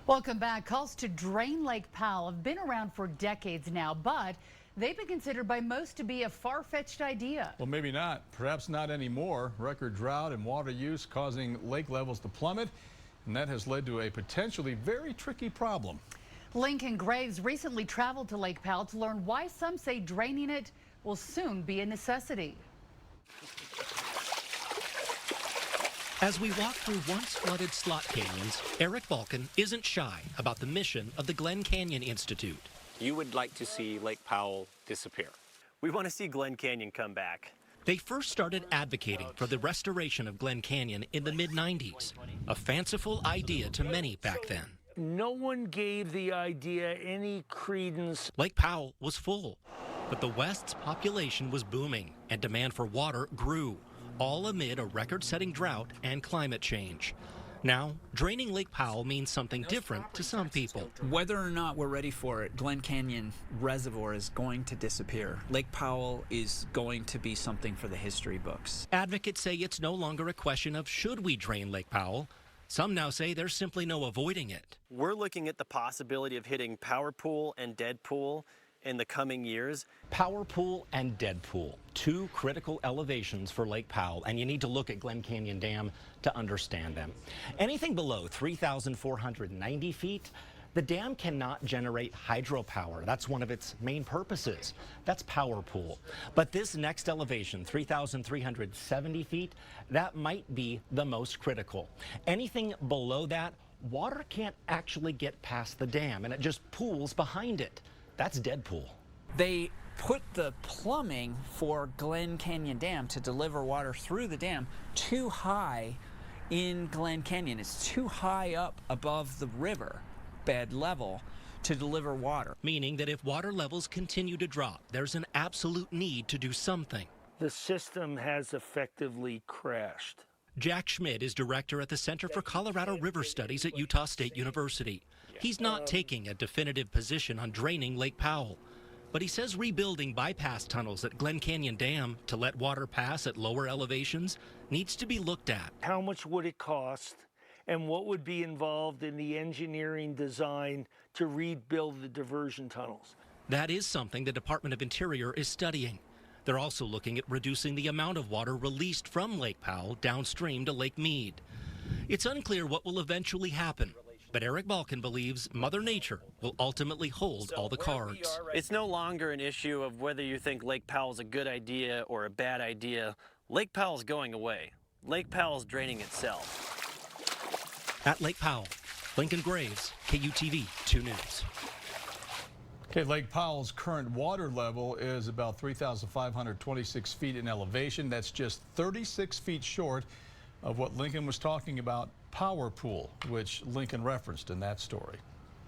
Welcome back. Calls to drain Lake Powell have been around for decades now, but they've been considered by most to be a far-fetched idea. Well, maybe not. Perhaps not anymore. Record drought and water use causing lake levels to plummet, and that has led to a potentially very tricky problem. Lincoln Graves recently traveled to Lake Powell to learn why some say draining it will soon be a necessity. As we walk through once flooded slot canyons, Eric Balkan isn't shy about the mission of the Glen Canyon Institute. You would like to see Lake Powell disappear. We want to see Glen Canyon come back. They first started advocating for the restoration of Glen Canyon in the mid-90s, a fanciful idea to many back then. No one gave the idea any credence. Lake Powell was full, but the West's population was booming and demand for water grew, all amid a record-setting drought and climate change. Now, draining Lake Powell means something different to some people. Whether or not we're ready for it, Glen Canyon Reservoir is going to disappear. Lake Powell is going to be something for the history books. Advocates say it's no longer a question of should we drain Lake Powell. Some now say there's simply no avoiding it. We're looking at the possibility of hitting Power Pool and Dead Pool in the coming years. Power Pool and Dead Pool, two critical elevations for Lake Powell, and you need to look at Glen Canyon Dam to understand them. Anything below 3,490 feet, the dam cannot generate hydropower. That's one of its main purposes. That's Power Pool. But this next elevation, 3,370 feet, that might be the most critical. Anything below that, water can't actually get past the dam, and it just pools behind it. That's Dead Pool. They put the plumbing for Glen Canyon Dam to deliver water through the dam too high in Glen Canyon. It's too high up above the river bed level to deliver water. Meaning that if water levels continue to drop, there's an absolute need to do something. The system has effectively crashed. Jack Schmidt is director at the Center for Colorado River Studies at Utah State University. He's not taking a definitive position on draining Lake Powell, but he says rebuilding bypass tunnels at Glen Canyon Dam to let water pass at lower elevations needs to be looked at. How much would it cost, and what would be involved in the engineering design to rebuild the diversion tunnels? That is something the Department of Interior is studying. They're also looking at reducing the amount of water released from Lake Powell downstream to Lake Mead. It's unclear what will eventually happen, but Eric Balkan believes Mother Nature will ultimately hold all the cards. It's no longer an issue of whether you think Lake Powell's a good idea or a bad idea. Lake Powell's going away. Lake Powell's draining itself. At Lake Powell, Lincoln Graves, KUTV 2 News. Okay, Lake Powell's current water level is about 3,526 feet in elevation. That's just 36 feet short of what Lincoln was talking about, Power Pool, which Lincoln referenced in that story.